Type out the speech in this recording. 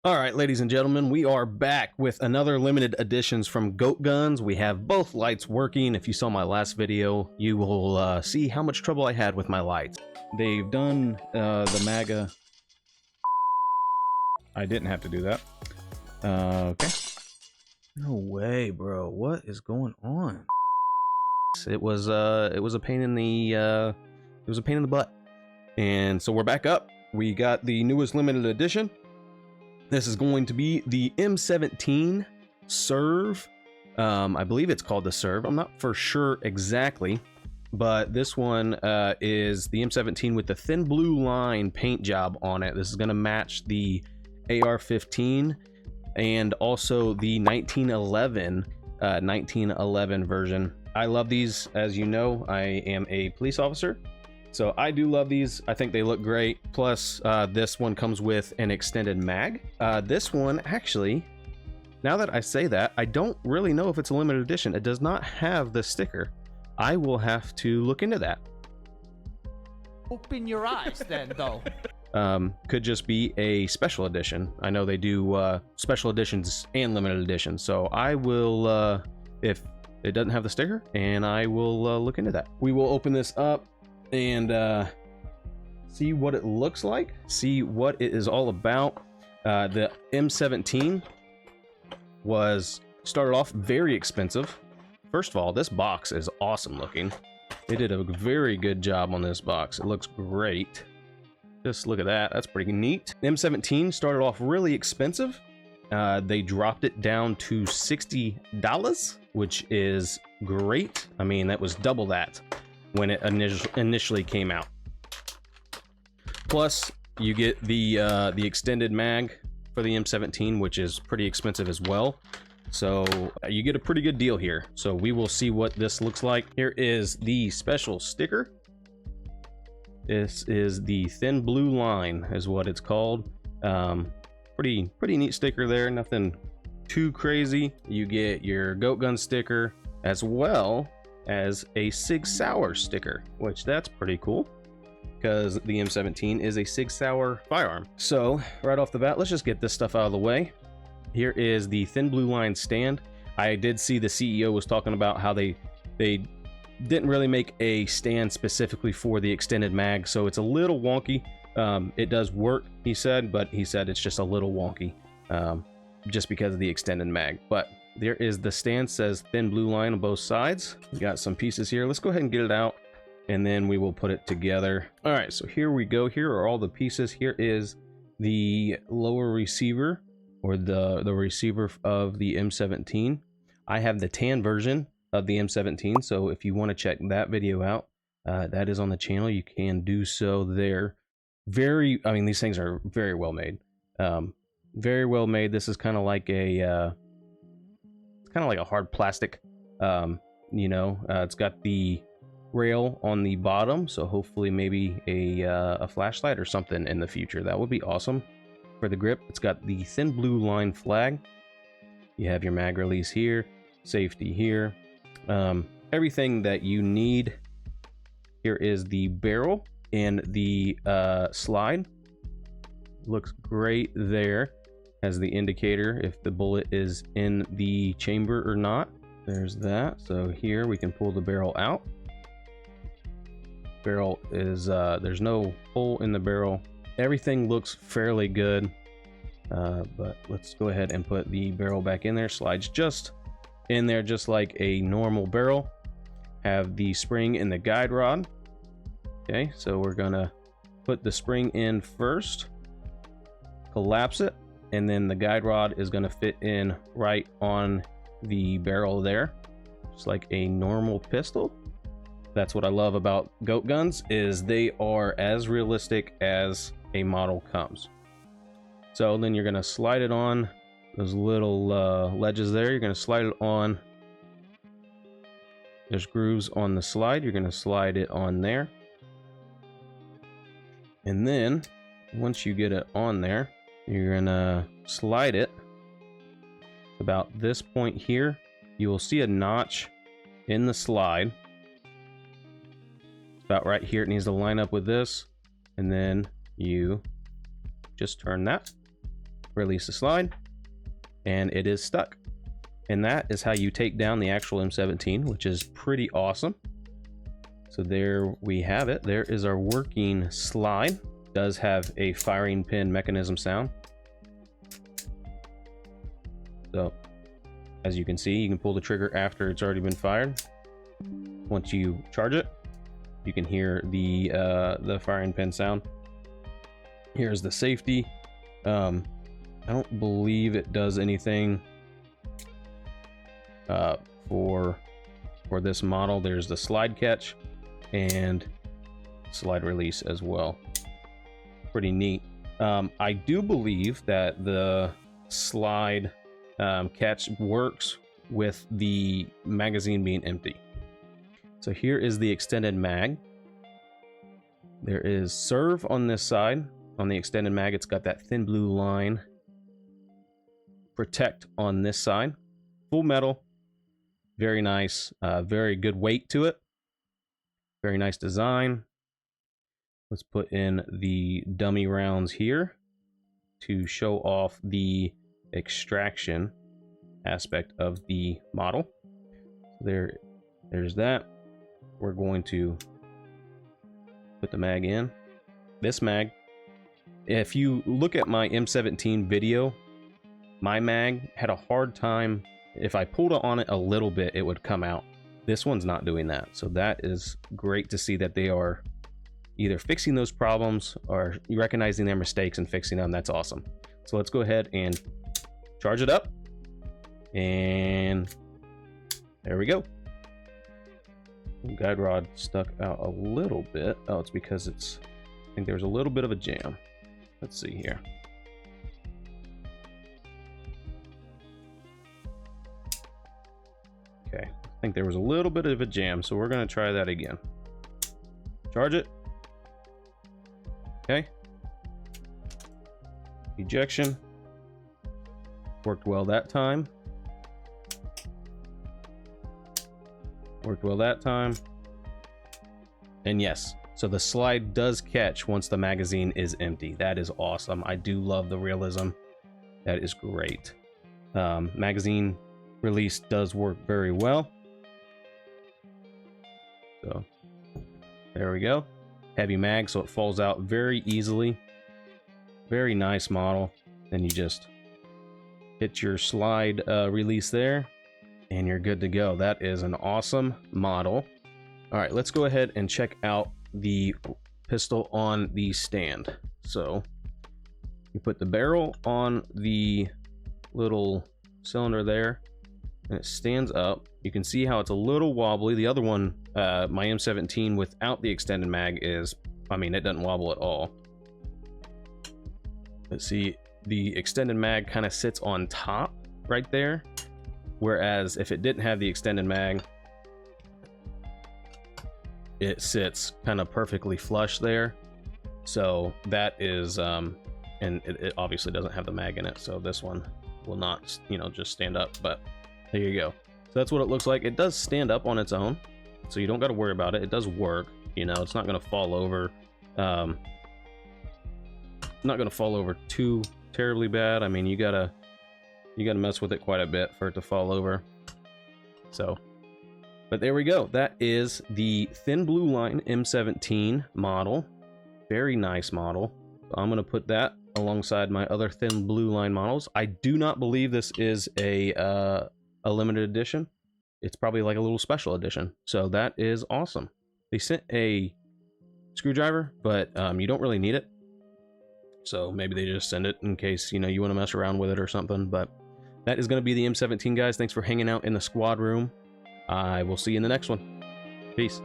All right, ladies and gentlemen, we are back with another limited editions from GoatGuns. We have both lights working. If you saw my last video, you will see how much trouble I had with my lights. They've done the MAGA. I didn't have to do that. Okay. No way, bro. What is going on? It was a pain in the butt. And so we're back up. We got the newest limited edition. This is going to be the M17 Serve. I believe it's called the Serve. I'm not for sure exactly, but this one is the M17 with the thin blue line paint job on it. This is going to match the AR-15 and also the 1911 version. I love these. As you know, I am a police officer, so I do love these. I think they look great. Plus, this one comes with an extended mag. This one, actually, now that I say that, I don't really know if it's a limited edition. It does not have the sticker. I will have to look into that. Open your eyes then, though. Could just be a special edition. I know they do special editions and limited editions. So I will, if it doesn't have the sticker, and I will look into that. We will open this up and see what it looks like, see what it is all about. The M17 started off very expensive. First of all, this box is awesome looking. They did a very good job on this box. It looks great. Just look at that. That's pretty neat. M17 started off really expensive. They dropped it down to $60, which is great. I mean, that was double that when it initially came out. Plus, you get the extended mag for the M17, which is pretty expensive as well. So you get a pretty good deal here. So we will see what this looks like. Here is the special sticker. This is the thin blue line, is what it's called. Pretty neat sticker there. Nothing too crazy. You get your GoatGuns sticker as well as a Sig Sauer sticker, which that's pretty cool because the M17 is a Sig Sauer firearm. So right off the bat, let's just get this stuff out of the way. Here is the thin blue line stand. I did see the CEO was talking about how they didn't really make a stand specifically for the extended mag, so it's a little wonky. It does work, he said, but he said it's just a little wonky just because of the extended mag. But there is the stand, says thin blue line on both sides. We got some pieces here. Let's go ahead and get it out, and then we will put it together. All right, so here we go. Here are all the pieces. Here is the lower receiver, or the receiver of the M17. I have the tan version of the M17, so if you want to check that video out, that is on the channel. You can do so there. I mean, these things are very well made. Very well made. This is kind of like a hard plastic. It's got the rail on the bottom, so hopefully maybe a flashlight or something in the future. That would be awesome. For the grip, it's got the thin blue line flag. You have your mag release here, safety here, everything that you need. Here is the barrel and the slide. Looks great there. Has the indicator if the bullet is in the chamber or not. There's that. So here we can pull the barrel out. Barrel is there's no hole in the barrel. Everything looks fairly good, but let's go ahead and put the barrel back in there. Slides just in there, just like a normal barrel. Have the spring and the guide rod. Okay, so we're gonna put the spring in first, collapse it, and then the guide rod is gonna fit in right on the barrel there, just like a normal pistol. That's what I love about GoatGuns, is they are as realistic as a model comes. So then you're gonna slide it on those little ledges there. You're gonna slide it on. There's grooves on the slide. You're gonna slide it on there. And then once you get it on there, you're gonna slide it about this point here. You will see a notch in the slide. About right here. It needs to line up with this, and then you just turn that release the slide, and it is stuck. And that is how you take down the actual M17, which is pretty awesome. So there we have it. There is our working slide. It does have a firing pin mechanism sound. So as you can see, you can pull the trigger after it's already been fired. Once you charge it, you can hear the firing pin sound. Here's the safety. I don't believe it does anything for this model. There's the slide catch and slide release as well. Pretty neat. I do believe that the slide catch works with the magazine being empty. So here is the extended mag. There is serve on this side. On the extended mag, it's got that thin blue line. Protect on this side. Full metal. Very nice. Very good weight to it. Very nice design. Let's put in the dummy rounds here to show off the extraction aspect of the model. There's that. We're going to put the mag in. This mag, if you look at my M17 video, my mag had a hard time. If I pulled on it a little bit, it would come out. This one's not doing that. So that is great to see that they are either fixing those problems or recognizing their mistakes and fixing them. That's awesome. So let's go ahead and charge it up. And there we go. Guide rod stuck out a little bit. Oh, it's because I think there's a little bit of a jam. Let's see here. Okay, I think there was a little bit of a jam, so we're going to try that again. Charge it. Okay. Ejection. Worked well that time. Worked well that time. And yes, so the slide does catch once the magazine is empty. That is awesome. I do love the realism. That is great. Magazine release does work very well. So there we go. Heavy mag, so it falls out very easily. Very nice model. Then you just hit your slide release there, and you're good to go. That is an awesome model. All right, let's go ahead and check out the pistol on the stand. So you put the barrel on the little cylinder there, and it stands up. You can see how it's a little wobbly. The other one, my M17 without the extended mag is, I mean, it doesn't wobble at all. Let's see, the extended mag kind of sits on top right there. Whereas if it didn't have the extended mag, it sits kind of perfectly flush there. So that is, and it obviously doesn't have the mag in it. So this one will not, you know, just stand up, but there you go. So that's what it looks like. It does stand up on its own. So you don't got to worry about it. It does work, you know, it's not going to fall over. Not going to fall over too terribly bad. I mean, you gotta mess with it quite a bit for it to fall over. So, but there we go. That is the thin blue line M17 model. Very nice model. So I'm going to put that alongside my other thin blue line models. I do not believe this is a limited edition. It's probably like a little special edition. So that is awesome. They sent a screwdriver, but you don't really need it. So maybe they just send it in case, you know, you want to mess around with it or something. But that is going to be the M17, guys. Thanks for hanging out in the squad room. I will see you in the next one. Peace.